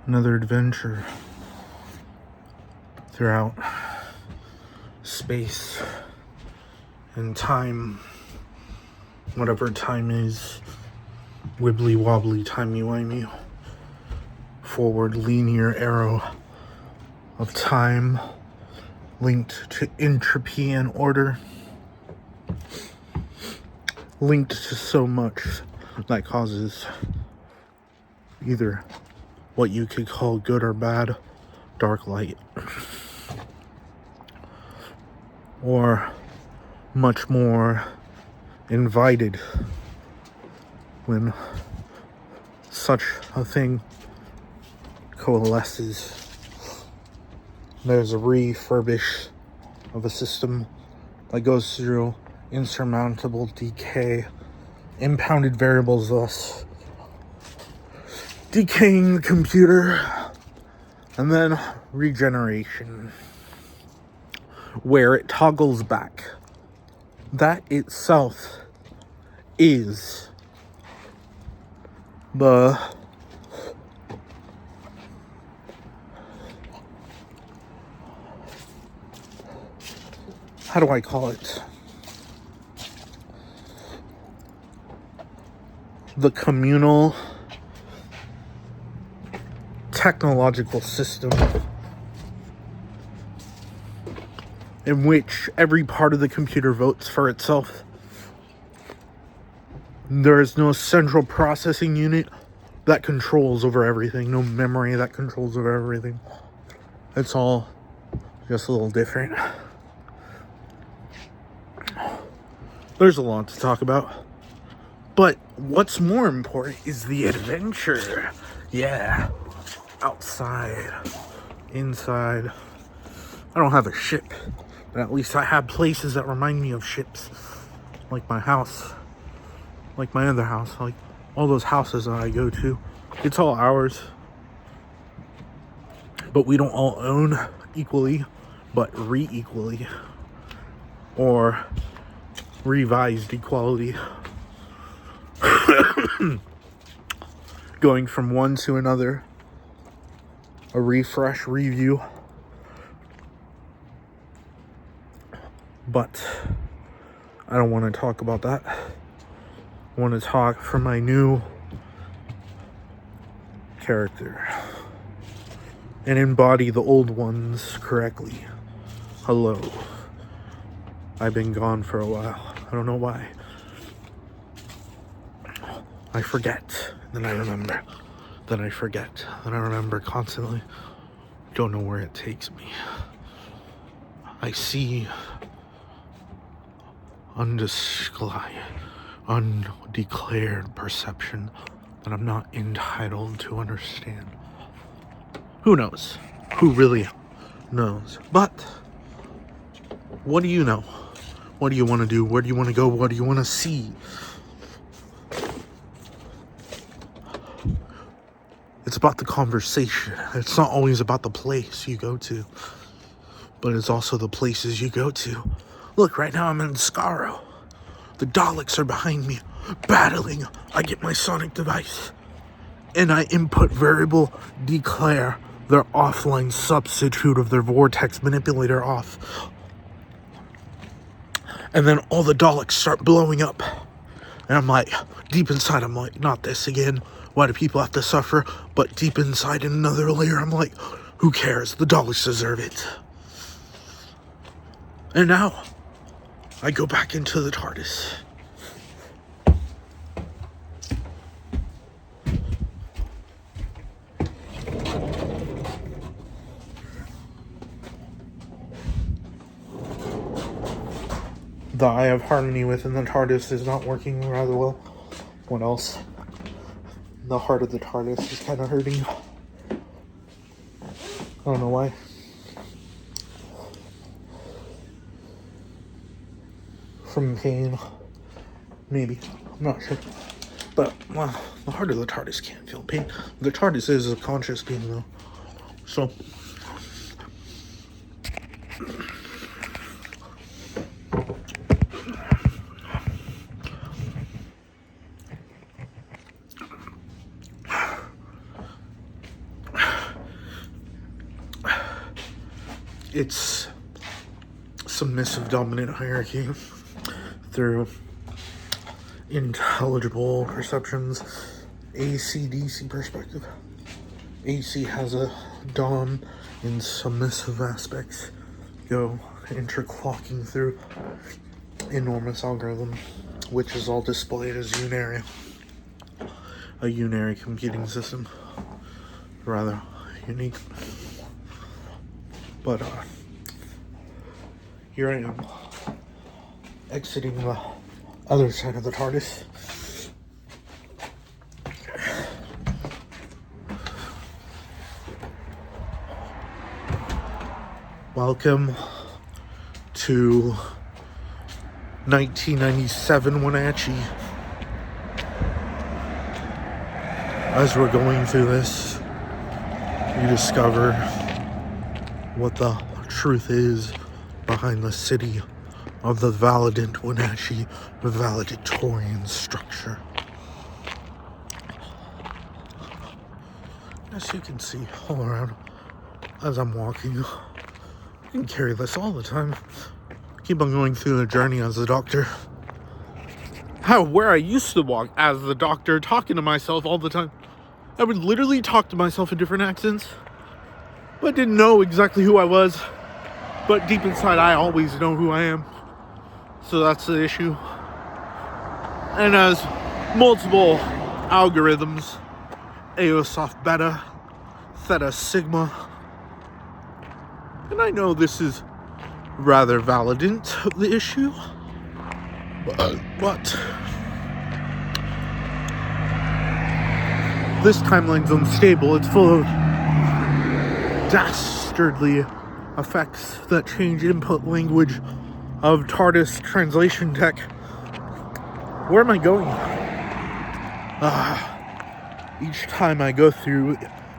Another adventure throughout space and time, whatever time is, wibbly wobbly, timey wimey, forward linear arrow of time linked to entropy and order, linked to so much that causes either what you could call good or bad, dark light, or much more invited when such a thing coalesces. There's a refurbish of a system that goes through insurmountable decay, impounded variables thus decaying the computer, and then regeneration, where it toggles back. That itself is the how do I call it? The communal technological system in which every part of the computer votes for itself. There is no central processing unit that controls over everything, no memory that controls over everything. It's all just a little different. There's a lot to talk about, but what's more important is the adventure. Yeah, outside, inside. I don't have a ship, but at least I have places that remind me of ships, like my house, like my other house, like all those houses that I go to. It's all ours, but we don't all own equally, but re-equally, or revised equality. Going from one to another, a refresh, review. But I don't want to talk about that. I want to talk for my new character and embody the old ones correctly. Hello. I've been gone for a while. I don't know why. I forget, then I remember, then I forget, then I remember constantly. Don't know where it takes me. I see undeclared perception that I'm not entitled to understand. Who knows? Who really knows? But what do you know? What do you want to do? Where do you want to go? What do you want to see? It's about the conversation. It's not always about the place you go to, but it's also the places you go to. Look, right now I'm in Skaro. The Daleks are behind me, battling. I get my sonic device, and I input variable declare their offline substitute of their vortex manipulator off. And then all the Daleks start blowing up. And I'm like, deep inside, I'm like, not this again. Why do people have to suffer? But deep inside in another layer, I'm like, who cares? The Daleks deserve it. And now, I go back into the Tardis. The Eye of Harmony within the TARDIS is not working rather well. What else? The heart of the TARDIS is kind of hurting. I don't know why. From pain. Maybe. I'm not sure. But, well, the heart of the TARDIS can't feel pain. The TARDIS is a conscious being, though. So... its submissive dominant hierarchy through intelligible perceptions, AC/DC perspective. AC has a dom and submissive aspects go interclocking through enormous algorithm, which is all displayed as unary. A unary computing system. Rather unique. But here I am, exiting the other side of the Tardis. Welcome to 1997 Wenatchee. As we're going through this, you discover what the truth is behind the city of the validant Wenatchee valedictorian structure. As you can see all around as I'm walking, I can carry this all the time. Keep on going through the journey as a doctor. Where I used to walk as the doctor, talking to myself all the time. I would literally talk to myself in different accents, but didn't know exactly who I was. But deep inside, I always know who I am. So that's the issue. And as multiple algorithms, Aosoft Beta, Theta Sigma, and I know this is rather validant of the issue, but this timeline's unstable. It's full of dastardly effects that change input language of Tardis translation tech. Where am I going? Each time I go through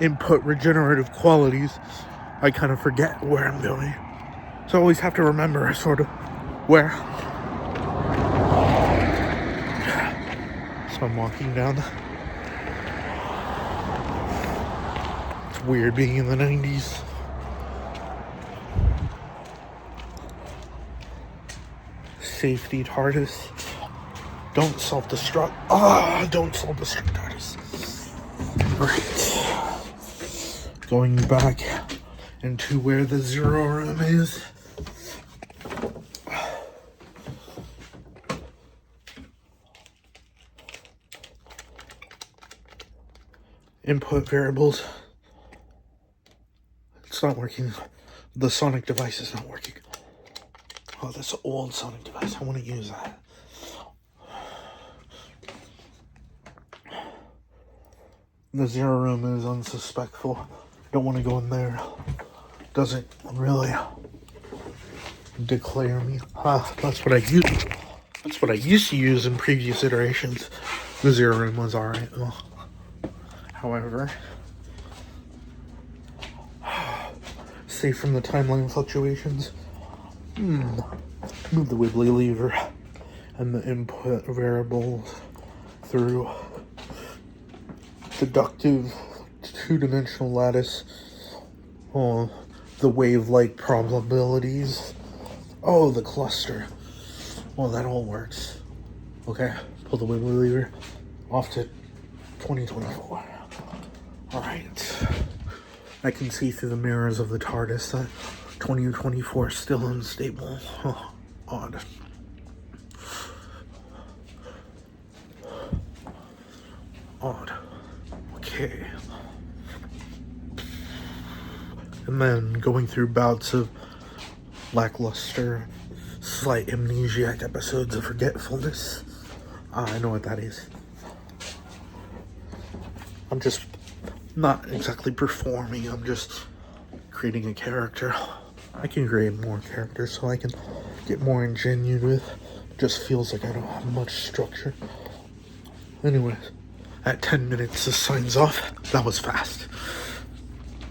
input regenerative qualities, I kind of forget where I'm going. So I always have to remember sort of where. So I'm walking down. It's weird being in the 90s. Safety Tardis. Don't self-destruct. Don't self-destruct Tardis. Right. Going back into where the zero room is. Input variables. It's not working. The sonic device is not working. Oh, this old sonic device. I want to use that. The zero room is unsuspectful. Don't want to go in there. Doesn't really declare me. That's what I use. That's what I used to use in previous iterations. The zero room was alright. However, safe from the timeline fluctuations. Move the wibbly lever and the input variables through deductive two-dimensional lattice. The wave-like probabilities. The cluster. Well, that all works. Okay, pull the wibbly lever off to 2024. Alright. I can see through the mirrors of the TARDIS that 2024 is still unstable. Odd. Okay. And then going through bouts of lackluster, slight amnesiac episodes of forgetfulness. I know what that is. I'm just not exactly performing, I'm just creating a character. I can create more characters so I can get more ingenuine with. It just feels like I don't have much structure. Anyways, at 10 minutes this signs off. That was fast.